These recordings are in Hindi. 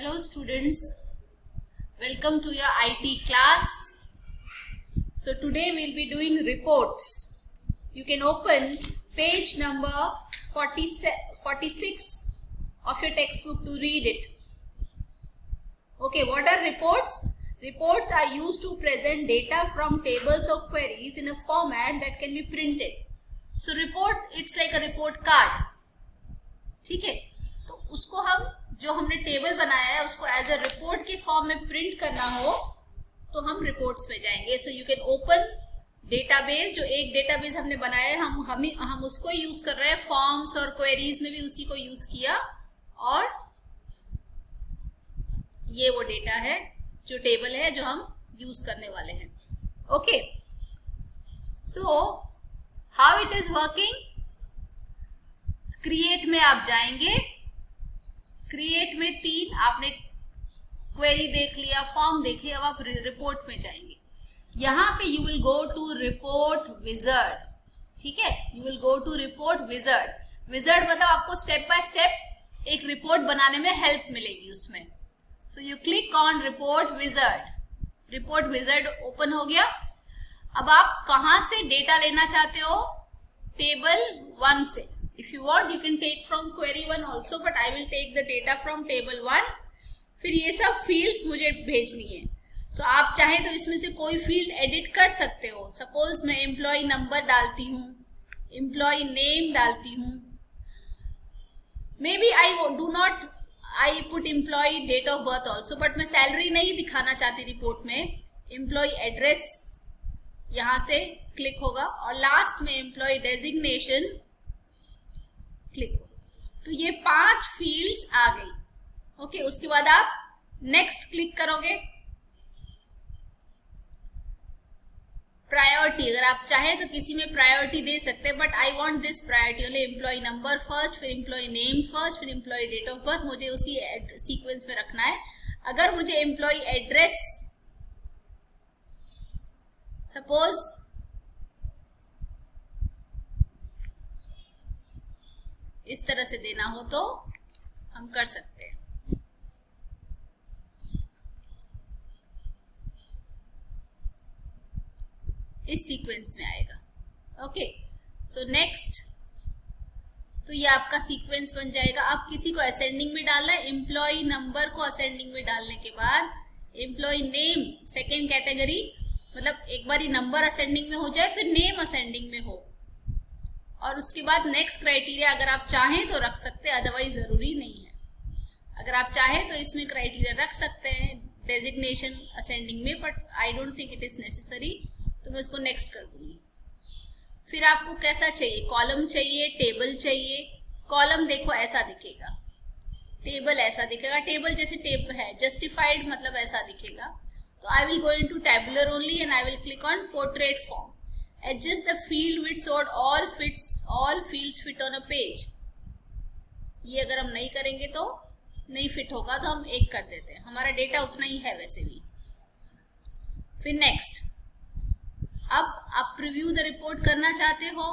Hello students, welcome to your IT class. So today we'll be doing reports. You can open page number 46 of your textbook to read it. Okay, what are reports? Reports are used to present data from tables or queries in a format that can be printed. So report, it's like a report card. ठीक है, तो उसको हम जो हमने टेबल बनाया है उसको एज अ रिपोर्ट के फॉर्म में प्रिंट करना हो तो हम रिपोर्ट्स में जाएंगे. सो यू कैन ओपन डेटाबेस. जो एक डेटाबेस हमने बनाया है हम उसको यूज कर रहे हैं. फॉर्म्स और क्वेरीज में भी उसी को यूज किया और ये वो डेटा है जो टेबल है जो हम यूज करने वाले हैं. Okay, so how it is working. Create में आप जाएंगे. क्रिएट में तीन आपने क्वेरी देख लिया, फॉर्म देख लिया, अब आप रिपोर्ट में जाएंगे. यहां पे you will go to report wizard. ठीक है, you will go to report wizard. Wizard मतलब आपको स्टेप बाय स्टेप एक रिपोर्ट बनाने में हेल्प मिलेगी उसमें. So you click on report wizard. Report wizard open हो गया. अब आप कहां से डेटा लेना चाहते हो? टेबल 1 से. If you want, you can take from query 1 also, but I will take the data from table 1. फिर ये सब fields मुझे भेजनी है, तो आप चाहें तो इसमें से कोई field edit कर सकते हो. Suppose मैं employee number डालती हूँ, employee name डालती हूँ. Maybe I put employee date of birth also, but मैं salary नहीं दिखाना चाहती रिपोर्ट में. Employee address यहाँ से क्लिक होगा और लास्ट में employee designation क्लिक हो. तो ये 5 फील्ड्स आ गई. ओके, उसके बाद आप नेक्स्ट क्लिक करोगे. प्रायोरिटी अगर आप चाहे तो किसी में प्रायोरिटी दे सकते हैं, but I want this priority only. Employ number first, फिर एम्प्लॉय नेम फर्स्ट, फिर एम्प्लॉय डेट ऑफ बर्थ मुझे उसी सीक्वेंस में रखना है. अगर मुझे एम्प्लॉय एड्रेस सपोज इस तरह से देना हो तो हम कर सकते हैं. इस सीक्वेंस में आएगा. Okay, so next. तो ये आपका सीक्वेंस बन जाएगा. अब किसी को असेंडिंग में डालना है. एम्प्लॉय नंबर को असेंडिंग में डालने के बाद एम्प्लॉय नेम सेकेंड कैटेगरी, मतलब एक बार नंबर असेंडिंग में हो जाए फिर नेम असेंडिंग में हो, और उसके बाद नेक्स्ट क्राइटेरिया अगर आप चाहें तो रख सकते हैं, अदरवाइज जरूरी नहीं है. अगर आप चाहें तो इसमें क्राइटेरिया रख सकते हैं डेजिग्नेशन असेंडिंग में, but I don't think it is necessary, तो मैं उसको नेक्स्ट कर दूंगी. फिर आपको कैसा चाहिए? कॉलम चाहिए, टेबल चाहिए. कॉलम देखो ऐसा दिखेगा, टेबल ऐसा दिखेगा. टेबल जैसे टेबल है, जस्टिफाइड मतलब ऐसा दिखेगा. तो I will go into tabular only and I will click on portrait form. Adjust the field width so all fields fit on a page. ये अगर हम नहीं करेंगे तो नहीं फिट होगा, तो हम 1 कर देते हैं. हमारा डेटा उतना ही है वैसे भी. फिर नेक्स्ट. अब आप प्रीव्यू द रिपोर्ट करना चाहते हो.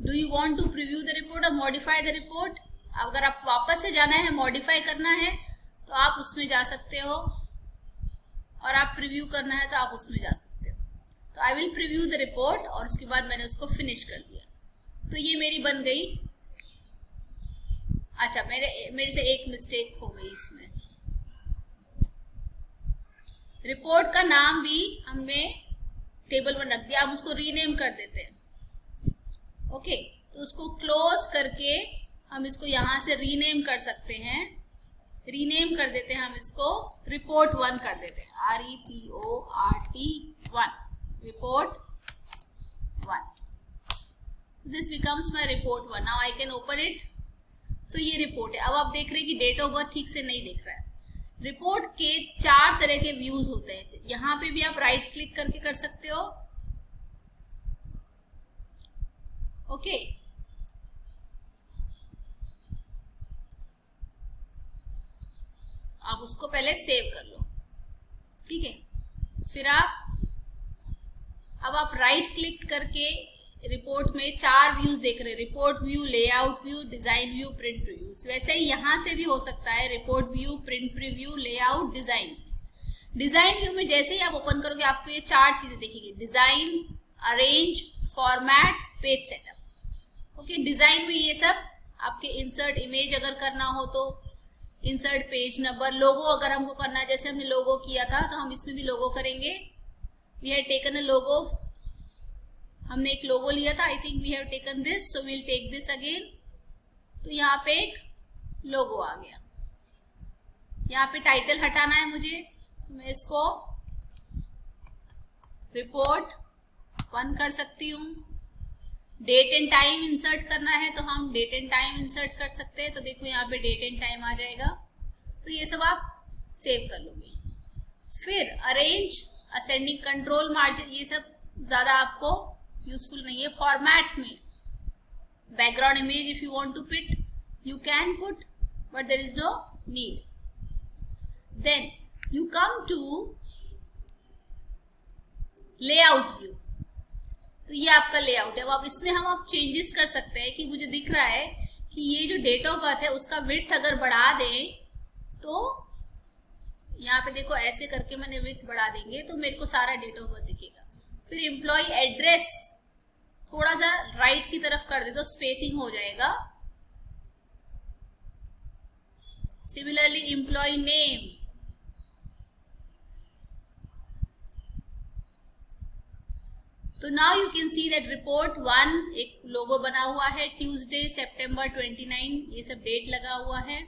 Do you want to preview the report और मॉडिफाई द रिपोर्ट? अगर आप वापस से जाना है, मॉडिफाई करना है, तो आप उसमें जा सकते हो, और आप प्रीव्यू करना है तो आप उसमें जा सकते हो. तो I will preview the report और उसके बाद मैंने उसको फिनिश कर दिया. तो ये मेरी बन गई. अच्छा, मेरे से एक मिस्टेक हो गई इसमें. रिपोर्ट का नाम भी हमने टेबल में रख दिया, हम उसको रीनेम कर देते हैं. ओके, तो उसको क्लोज करके हम इसको यहां से रीनेम कर सकते हैं. रीनेम कर देते हैं, हम इसको रिपोर्ट 1 कर देते हैं. REPORT 1, report 1. This becomes my report 1. Now I can open it. So ये रिपोर्ट है. अब आप देख रहे हैं कि डेट ऑफ बर्थ ठीक से नहीं दिख रहा है. रिपोर्ट के 4 तरह के व्यूज होते हैं. यहां पे भी आप राइट क्लिक करके कर सकते हो. ओके, आप उसको पहले सेव कर लो. ठीक है, फिर अब आप राइट क्लिक करके रिपोर्ट में 4 व्यूज देख रहे हैं, report view, layout view, design view, print preview. वैसे ही यहाँ से भी हो सकता है, report view, print preview, layout, design. Design view में जैसे ही आप ओपन करोगे आपको ये 4 चीजें दिखेगी, design, arrange, format, page setup. Okay, design में ये सब आपके इंसर्ट इमेज अगर करना हो तो इंसर्ट पेज नंबर, लोगो अगर हमको करना है, जैसे हमने लोगो किया था तो हम इसमें भी लोगो करेंगे। We have taken a logo, हमने एक लोगो लिया था, I think we have taken this, so we'll take this again. तो यहाँ पे एक लोगो आ गया। यहाँ पे टाइटल हटाना है मुझे, तो मैं इसको रिपोर्ट 1 कर सकती हूँ। डेट एंड टाइम इंसर्ट करना है तो हम डेट एंड टाइम इंसर्ट कर सकते हैं, तो देखो यहाँ पे डेट एंड टाइम आ जाएगा। तो ये सब आप सेव कर लोगे। फिर अरेंज, असेंडिंग, कंट्रोल, मार्जिन, ये सब ज्यादा आपको यूजफुल नहीं है। फॉर्मेट में background image if you want to put you can put, but there is no need. Then you come to layout view. तो ये आपका लेआउट है। अब इसमें हम आप चेंजेस कर सकते हैं कि मुझे दिख रहा है कि ये जो डेट ऑफ बर्थ है उसका विड्थ अगर बढ़ा दें तो यहाँ पे देखो ऐसे करके मैंने विड्थ बढ़ा देंगे तो मेरे को सारा डेट ऑफ बर्थ दिखेगा। फिर एम्प्लॉय एड्रेस थोड़ा सा राइट की तरफ कर दे तो स्पेसिंग हो जाएगा। सिमिलरली एम्प्लॉय नेम, तो now you can see that report 1 एक लोगो बना हुआ है, ट्यूसडे सितंबर 29, ये सब डेट लगा हुआ है,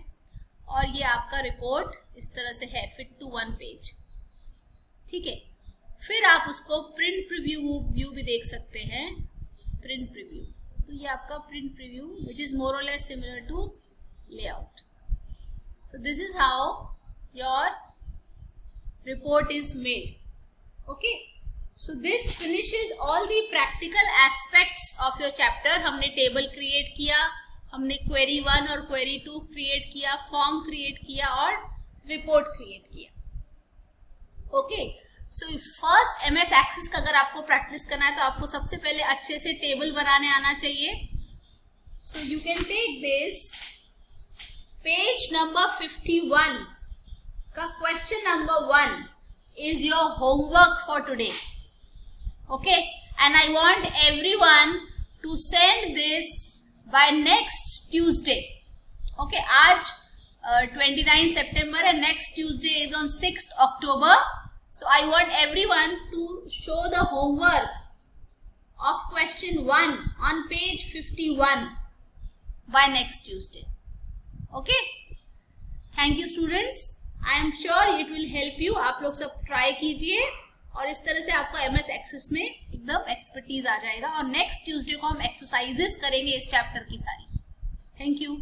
और ये आपका रिपोर्ट इस तरह से है, फिट टू 1 पेज। ठीक है, फिर आप उसको प्रिंट प्रीव्यू व्यू भी देख सकते हैं, प्रिंट प्रीव्यू। तो ये आपका print preview which is more और less similar to layout. So this is how your report is made. Okay, so this finishes all the practical aspects of your chapter। हमने टेबल क्रिएट किया, हमने क्वेरी 1 और क्वेरी 2 क्रिएट किया, फॉर्म क्रिएट किया और रिपोर्ट क्रिएट किया। Okay, so first MS Access का अगर आपको प्रैक्टिस करना है तो आपको सबसे पहले अच्छे से टेबल बनाने आना चाहिए। So you can take this page number 51 का question number 1 is your homework for today। Okay, and I want everyone to send this by next Tuesday। Okay, आज 29 September and next Tuesday is on 6th October। So I want everyone to show the homework of question 1 on page 51 by next Tuesday। Okay, thank you students। I am sure it will help you। आप लोग सब ट्राई कीजिए और इस तरह से आपको एमएस एक्सेस में एकदम एक्सपर्टीज आ जाएगा। और नेक्स्ट ट्यूसडे को हम एक्सरसाइजेस करेंगे इस चैप्टर की सारी। Thank you.